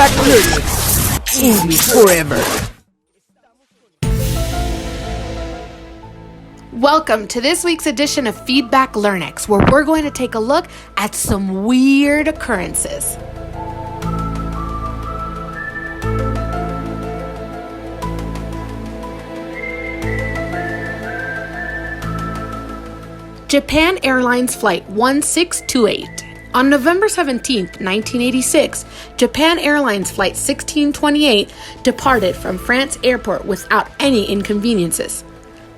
Feedback Learning. English forever. Welcome to this week's edition of Feedback Learnix, where we're going to take a look at some weird occurrences. Japan Airlines Flight 1628. On November 17, 1986, Japan Airlines Flight 1628 departed from France Airport without any inconveniences.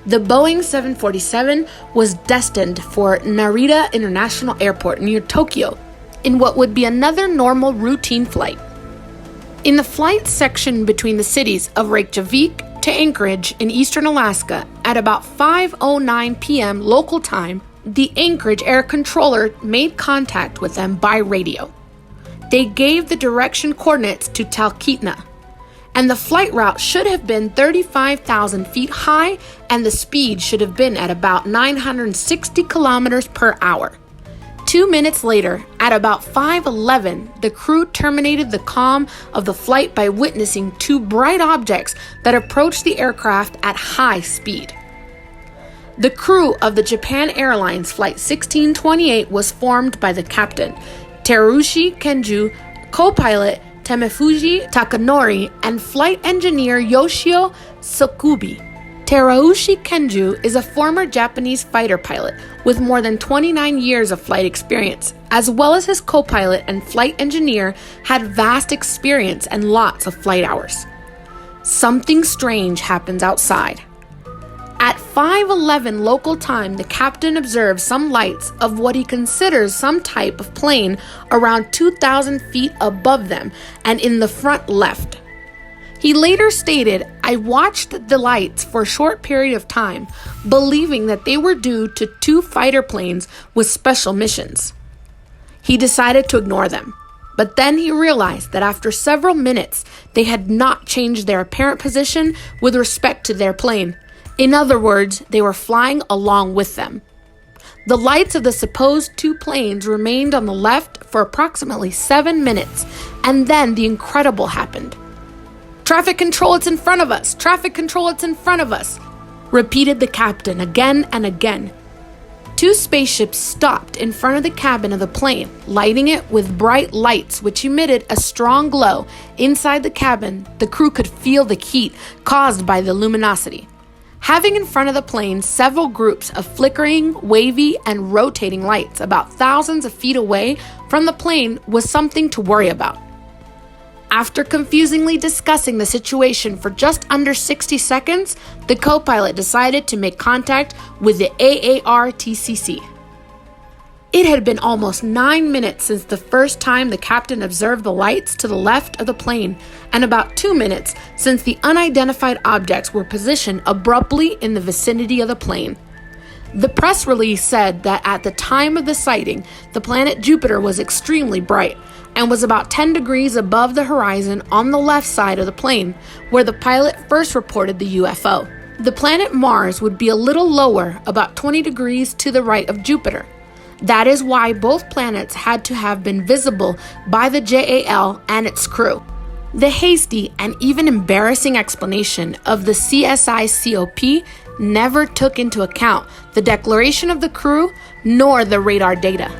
The Boeing 747 was destined for Narita International Airport near Tokyo in what would be another normal routine flight. In the flight section between the cities of Reykjavik to Anchorage in eastern Alaska at about 5:09 p.m. local time, the Anchorage air controller made contact with them by radio. They gave the direction coordinates to Talkeetna, and the flight route should have been 35,000 feet high, and the speed should have been at about 960 kilometers per hour. 2 minutes later, at about 5:11, the crew terminated the comm of the flight by witnessing two bright objects that approached the aircraft at high speed. The crew of the Japan Airlines Flight 1628 was formed by the captain, Terushi Kenju, co-pilot Temefuji Takanori, and flight engineer Yoshio Sokubi. Terushi Kenju is a former Japanese fighter pilot with more than 29 years of flight experience, as well as his co-pilot and flight engineer had vast experience and lots of flight hours. Something strange happens outside. At 5:11 local time, the captain observes some lights of what he considers some type of plane around 2,000 feet above them and in the front left. He later stated, "I watched the lights for a short period of time, believing that they were due to two fighter planes with special missions." He decided to ignore them, but then he realized that after several minutes, they had not changed their apparent position with respect to their plane. In other words, they were flying along with them. The lights of the supposed two planes remained on the left for approximately 7 minutes, and then the incredible happened. "Traffic control, it's in front of us! Traffic control, it's in front of us!" repeated the captain again and again. Two spaceships stopped in front of the cabin of the plane, lighting it with bright lights which emitted a strong glow. Inside the cabin, the crew could feel the heat caused by the luminosity. Having in front of the plane several groups of flickering, wavy, and rotating lights about thousands of feet away from the plane was something to worry about. After confusingly discussing the situation for just under 60 seconds, the co-pilot decided to make contact with the AARTCC. It had been almost 9 minutes since the first time the captain observed the lights to the left of the plane, and about 2 minutes since the unidentified objects were positioned abruptly in the vicinity of the plane. The press release said that at the time of the sighting, the planet Jupiter was extremely bright and was about 10 degrees above the horizon on the left side of the plane, where the pilot first reported the UFO. The planet Mars would be a little lower, about 20 degrees to the right of Jupiter. That is why both planets had to have been visible by the JAL and its crew. The hasty and even embarrassing explanation of the CSICOP never took into account the declaration of the crew nor the radar data.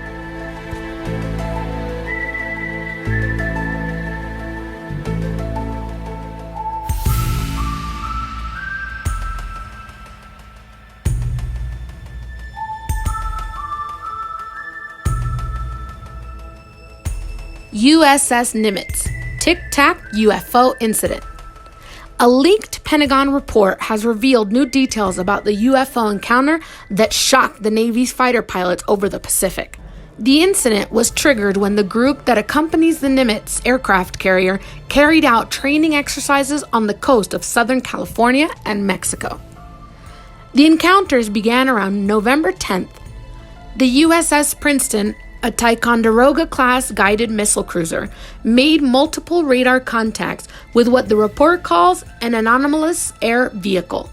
USS Nimitz, Tic Tac UFO Incident. A leaked Pentagon report has revealed new details about the UFO encounter that shocked the Navy's fighter pilots over the Pacific. The incident was triggered when the group that accompanies the Nimitz aircraft carrier carried out training exercises on the coast of Southern California and Mexico. The encounters began around November 10th. The USS Princeton, a Ticonderoga-class guided missile cruiser, made multiple radar contacts with what the report calls an anomalous air vehicle.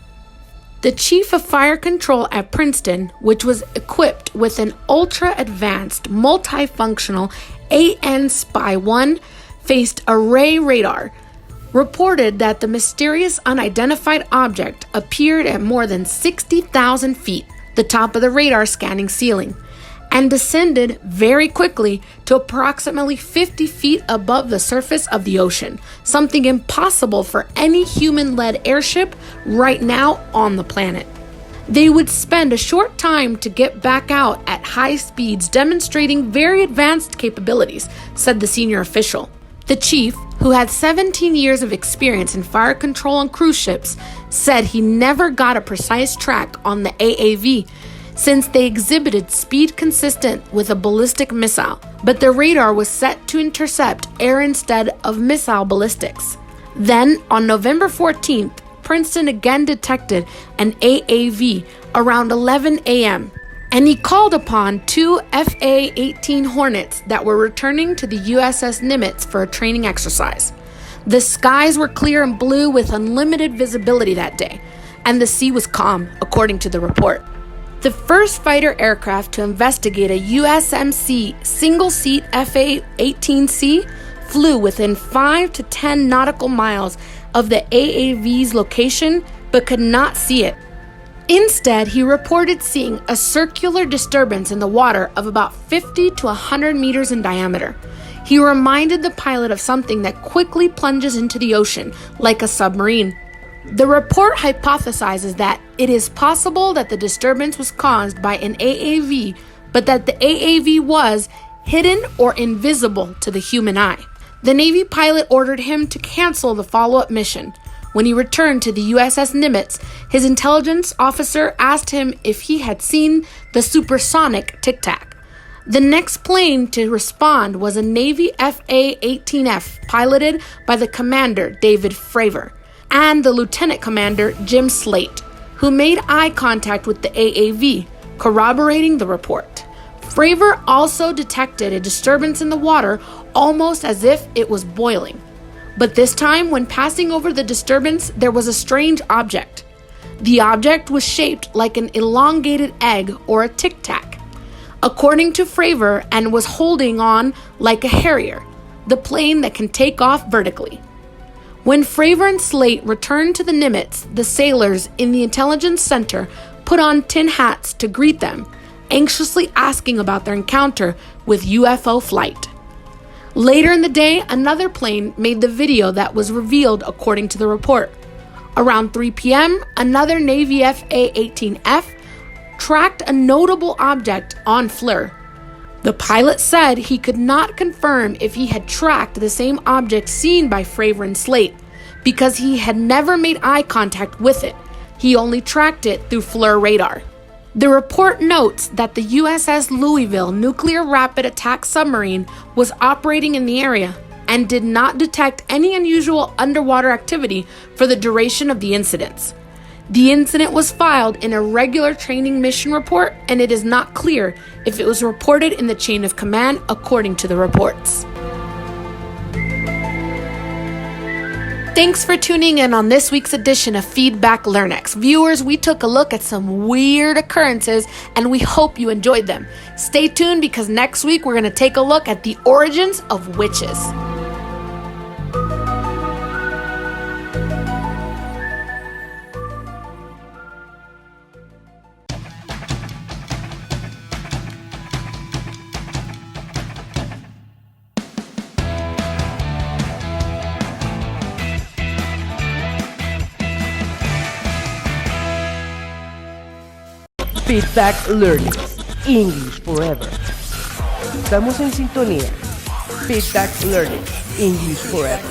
The chief of fire control at Princeton, which was equipped with an ultra-advanced, multifunctional AN Spy-1 faced array radar, reported that the mysterious unidentified object appeared at more than 60,000 feet, the top of the radar scanning ceiling, and descended very quickly to approximately 50 feet above the surface of the ocean, something impossible for any human-led airship right now on the planet. They would spend a short time to get back out at high speeds, demonstrating very advanced capabilities, said the senior official. The chief, who had 17 years of experience in fire control on cruise ships, said he never got a precise track on the AAV since they exhibited speed consistent with a ballistic missile, but the radar was set to intercept air instead of missile ballistics. Then, on November 14th, Princeton again detected an AAV around 11 a.m., and he called upon two FA-18 Hornets that were returning to the USS Nimitz for a training exercise. The skies were clear and blue with unlimited visibility that day, and the sea was calm, according to the report. The first fighter aircraft to investigate a USMC single-seat FA-18C flew within 5 to 10 nautical miles of the AAV's location but could not see it. Instead, he reported seeing a circular disturbance in the water of about 50 to 100 meters in diameter. He reminded the pilot of something that quickly plunges into the ocean, like a submarine. The report hypothesizes that it is possible that the disturbance was caused by an AAV, but that the AAV was hidden or invisible to the human eye. The Navy pilot ordered him to cancel the follow-up mission. When he returned to the USS Nimitz, his intelligence officer asked him if he had seen the supersonic Tic Tac. The next plane to respond was a Navy FA-18F piloted by the commander, David Fravor, and the lieutenant commander, Jim Slate, who made eye contact with the AAV, corroborating the report. Fravor also detected a disturbance in the water, almost as if it was boiling. But this time, when passing over the disturbance, there was a strange object. The object was shaped like an elongated egg or a Tic Tac, according to Fravor, and was holding on like a Harrier, the plane that can take off vertically. When Fravor and Slate returned to the Nimitz, the sailors in the intelligence center put on tin hats to greet them, anxiously asking about their encounter with UFO flight. Later in the day, another plane made the video that was revealed according to the report. Around 3 p.m., another Navy FA-18F tracked a notable object on FLIR. The pilot said he could not confirm if he had tracked the same object seen by Fravor and Slate because he had never made eye contact with it. He only tracked it through FLIR radar. The report notes that the USS Louisville nuclear rapid attack submarine was operating in the area and did not detect any unusual underwater activity for the duration of the incidents. The incident was filed in a regular training mission report, and it is not clear if it was reported in the chain of command according to the reports. Thanks for tuning in on this week's edition of Feedback LearnX. Viewers, we took a look at some weird occurrences and we hope you enjoyed them. Stay tuned because next week we're going to take a look at the origins of witches. Feedback LearnX, English Forever. Estamos en sintonía. Feedback LearnX, English Forever.